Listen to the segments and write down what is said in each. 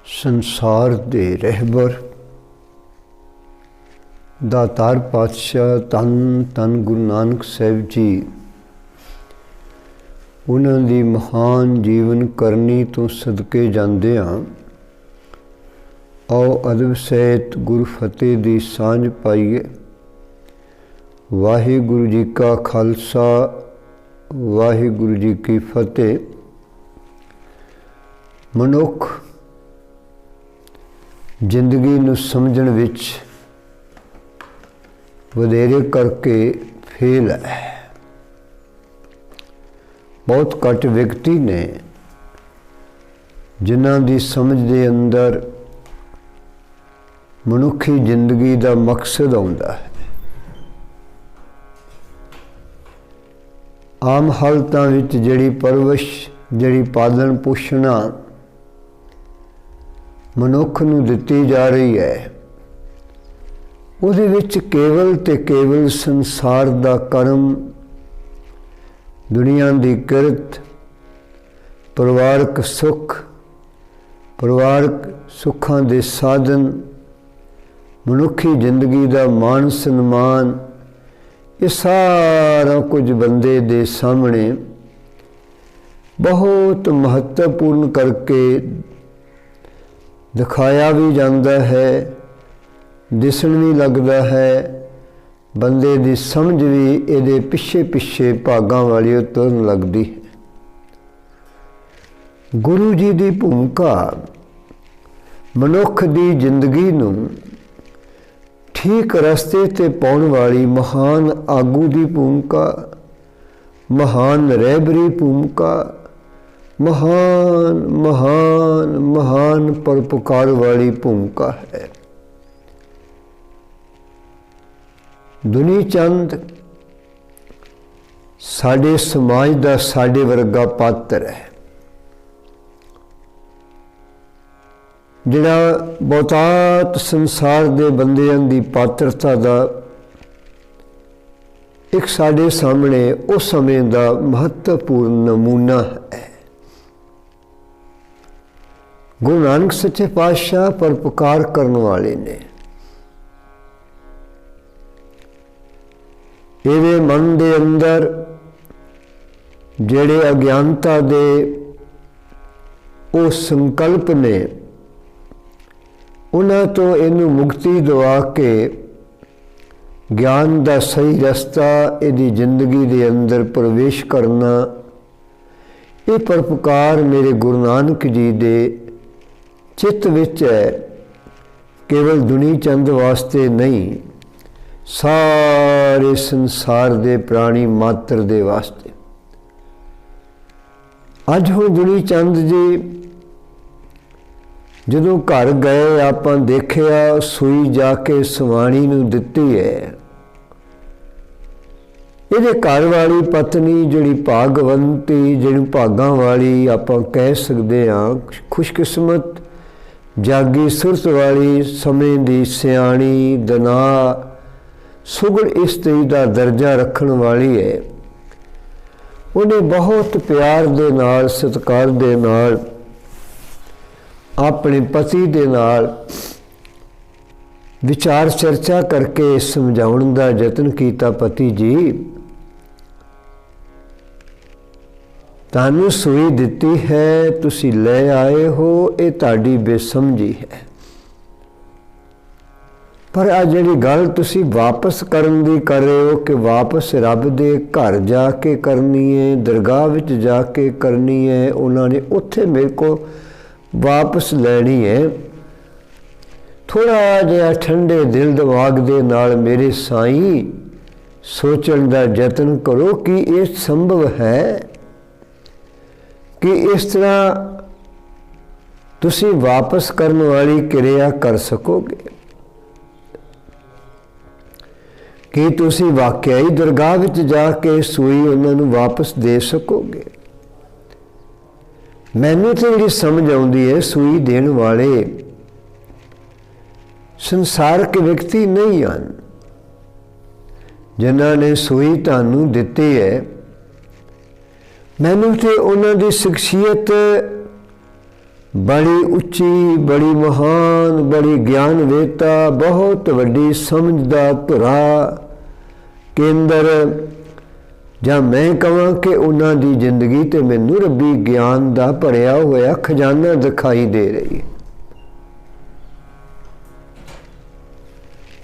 संसार दे रहबर दातार पातशाह धन धन गुरु नानक साहिब जी उन्हां दी महान जीवन करनी तो सदके जांदे हां। आओ अदब सहित गुरु फतेह दी सांझ पाईए। वाहिगुरु जी का खालसा वाहिगुरु जी की फतेह। मनुख जिंदगी नूं समझण विच वधेरे करके फेल है। बहुत घट व्यक्ति ने जिन्हां दी समझ दे अंदर मनुखी जिंदगी दा मकसद आउंदा है। आम हालतां विच जिहड़ी परवरिश जिहड़ी पालन पोषणा मनुख नूं दित्ती जा रही है उहदे विच केवल ते केवल संसार दा कर्म, दुनिया दी किरत, परिवारक सुख, परिवारक सुखां दे साधन, मनुखी जिंदगी दा मान सन्मान, ये सारा कुछ बंदे दे सामने बहुत महत्वपूर्ण करके दिखाया भी जाता है, दिसन भी लगता है। बंदे दी समझ भी इहदे पिछे पिछे भागां वाली तुरन लगती है। गुरु जी की भूमिका मनुख की जिंदगी नूं ठीक रस्ते ते पाउण वाली महान आगू की भूमिका, महान रहबरी भूमिका, महान महान महान परोपकार वाली भूमिका है। दुनी चंद साडे समाज का साडे वर्गा पात्र है जिहड़ा बहुतात संसार दे बंदियां दी पात्रता दा एक साडे सामने उस समय का महत्वपूर्ण नमूना है। गुरु नानक सच्चे पातशाह परोपकार करने वाले ने इहदे मन दे अंदर जेड़े अज्ञानता दे वो संकल्प ने उन्हां तो इनू मुक्ति दवा के ज्ञान का सही रस्ता इहदी जिंदगी दे अंदर प्रवेश करना, ये परोपकार मेरे गुरु नानक जी दे चित्त विच है। केवल दुनी चंद वास्ते नहीं, सारे संसार दे प्राणी मात्र दे वास्ते। अज हुण दुनी चंद जी जदों घर गए आपां देखिया सूई जाके सवाणी नूं दित्ती है। इहदे घर वाली पत्नी जिहड़ी भागवंती जिहड़ी भागां वाली आपां कह सकदे हां, खुशकिस्मत जागी सुरत वाली समय दी सियाणी दना सुगड़ इस्त्री का दर्जा रखण वाली है। उन्हें बहुत प्यार दे नाल सत्कार दे नाल अपने पति दे नाल विचार चर्चा करके समझाउण दा यतन कीता। पति जी तानू सूई दित्ती है, तुसी ले आए हो, ये ताड़ी बेसमझी है। पर आ जिहड़ी गल तुसी वापस करन दी कर रहे हो कि वापस रब दे घर जाके करनी है, दरगाह विच जाके करनी है, उन्होंने उत्थे मेरे को वापस लैनी है। थोड़ा जिहा ठंडे दिल दिमाग दे नाल मेरे साईं सोचण दा यतन करो कि ये संभव है कि इस तरह तुसी वापस करने वाली क्रिया कर सकोगे कि तुसी वाकई दरगाह विच जाके सूई उन्होंने वापस दे सकोगे। मैनू तो जी समझ आउंदी है सूई देण वाले संसारक व्यक्ति नहीं हैं जिन्हां ने सूई तुहानू दित्ती है। मैनू तो उन्हां दी शख्सियत बड़ी उच्ची, बड़ी महान, बड़ी ज्ञानवेता, बहुत वड्डी समझ दा धुरा केंद्र, ਜਾਂ मैं कहां कि उन्हां दी जिंदगी ते मैनू रब्बी ज्ञान दा भरिया होया खजाना दिखाई दे रही है।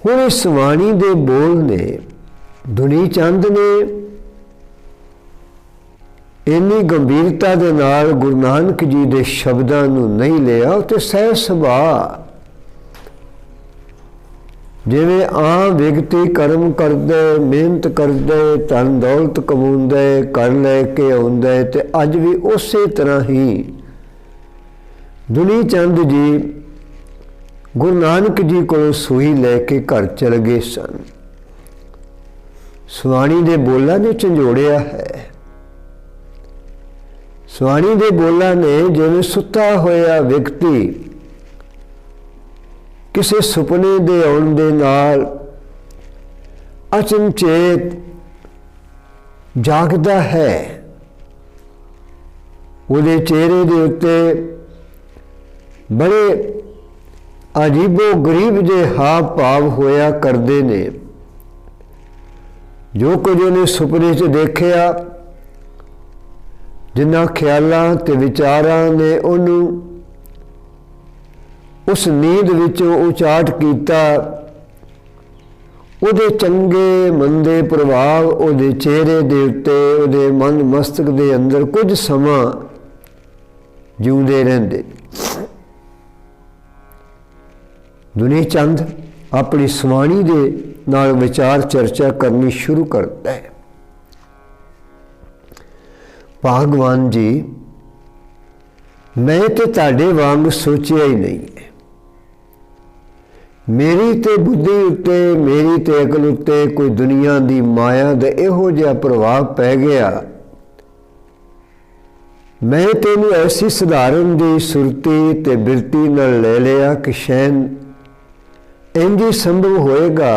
हुण इस वाणी दे बोल ने दुनी चंद ने इन्नी गंभीरता दे नाल गुरु नानक जी दे शब्दां नूं नहीं लिया। ते सह सुभाਅ जिवें आम विगती कर्म करदे, मेहनत करदे, धन दौलत कमाउंदे, कर लैके आउंदे, ते अज भी उसे तरह ही दुनी चंद जी गुरु नानक जी को सूही लैके घर चल गए सन। सुआणी दे बोलां ने झंजोड़िया है। सुआणी दे बोलां ने जिवें सुता होया व्यक्ति किसी सुपने दे आउण दे नाल अचनचेत जागदा है, उहदे चेहरे दे उत्ते बड़े अजीबो गरीब जे हाव भाव होया करदे ने। जो कुछ उहने सुपने च देखिया, जिन्हां ख्यालां ते विचारां ने उहनूं उस नींद विचों उचाट कीता, उहदे चंगे मंदे प्रभाव उहदे चेहरे दे उत्ते, उहदे मन मस्तक दे अंदर कुछ समा जिउंदे रहिंदे। दुनी चंद अपनी सुआणी दे नाल विचार चर्चा करनी शुरू करता है। भगवान जी, मैं तो तुहाडे वांग सोचिया ही नहीं है। मेरी ते बुद्धि उत्ते, मेरी ते अकल उत्ते कोई दुनिया दी माया दा इहो जिहा प्रभाव पै गया। मैं तेनू ऐसी सधारण दी सुरती ते बिरती नाल ले लिया कि शैन इंज ही संभव होएगा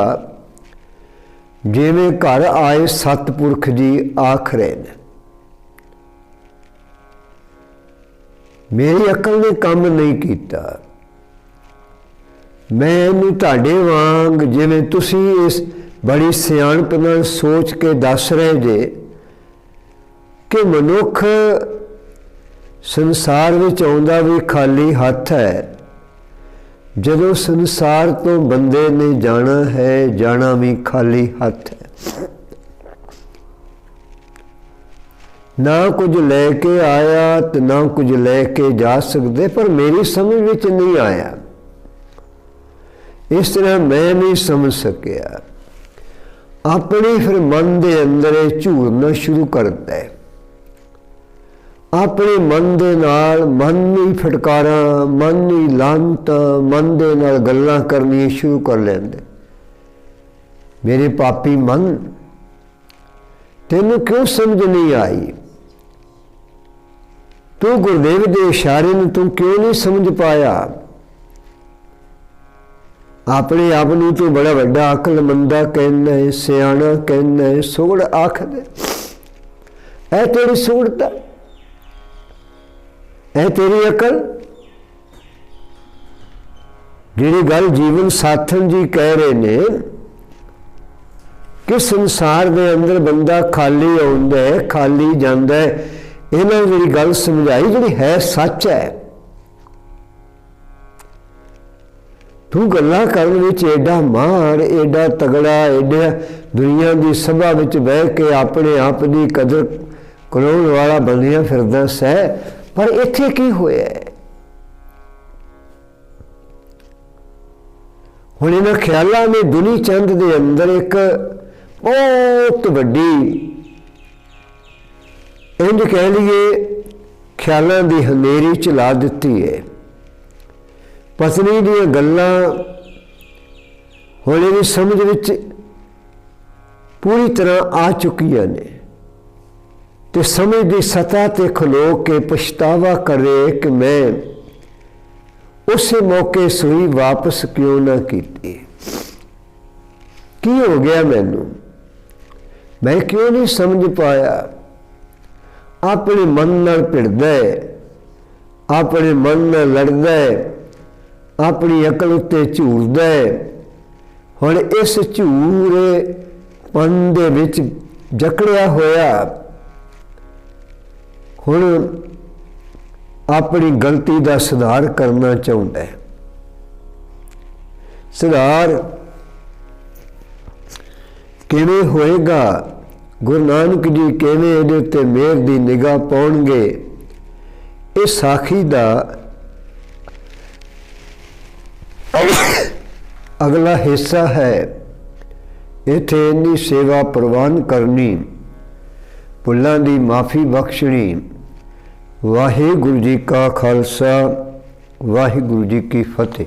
जिवें घर आए सतपुरख जी आख रहे ने। मेरी अकल ने काम नहीं किया। मैं इनू तुहाडे वांग जिवें तुसी इस बड़ी सियाणप नाल सोच के दस रहे जे कि मनुख संसार विच आउंदा भी खाली हथ है। जदों संसार तो बंदे ने जाना है, जाना भी खाली हथ है। ना कुछ लैके आया तो ना कुछ लैके जा सकते, पर मेरी समझ विच नहीं आया। इस तरह मैं नहीं समझ सकिया। अपने फिर मन दे अंदर झूरना शुरू करता है। अपने मन दे नाल मन नहीं फटकारा, मन नहीं लानता, मन दे नाल गल्लां करनी शुरू कर लेंदे। मेरे पापी मन, तेनू क्यों समझ नहीं आई? तू गुरुदेव दे इशारे में तू क्यों नहीं समझ पाया? अपने आप नूं तू बड़ा वड्डा अकलमंदा कहना है, सियाणा कहना है, सुगड़ आख दे। ऐ तेरी सुगड़ता, ऐ तेरी अकल। जिहड़ी गल जीवन साथन जी कह रहे ने कि संसार दे अंदर बंदा खाली आउंदा है, खाली जांदा है, इन्हां जिहड़ी गल समझाई जिहड़ी है सच है। तू गल्लां करन विच एडा मार, एडा तगड़ा, एडा दुनिया की सभा विच बह के अपने आप की कदर कराउण वाला बनिया फिरदा सै, पर इत्थे की होया है? हुण इन्हां ख्यालां ने दुनी चंद दे अंदर एक बहुत वड्डी, इंज कह लीए, ख्यालां दी हनेरी चला दित्ती है। पत्नी दी गल्लां हुण इहदी समझ विच पूरी तरह आ चुकियां ने, ते समझ दी सतह ते खलो के पछतावा करे कि मैं उस मौके सूई वापस क्यों ना की? की हो गया मैनू? मैं क्यों नहीं समझ पाया? अपने मन नाल भिड़दा है, अपने मन में लड़दा है, अपनी अकल उत्ते झूरदा है। हुण इस झूरेपन दे विच जकड़िया होया हुण अपनी गलती का सुधार करना चाहुंदा है। सुधार किवें होएगा? गुरु नानक जी किवें इहदे उत्ते मेहर दी निगाह पाउणगे? इस साखी दा अगला हिस्सा है। इत्थे इन्नी सेवा प्रवान करनी, भुल्लां दी माफ़ी बख्शनी। वाहिगुरू जी का खालसा, वाहिगुरू जी की फतेह।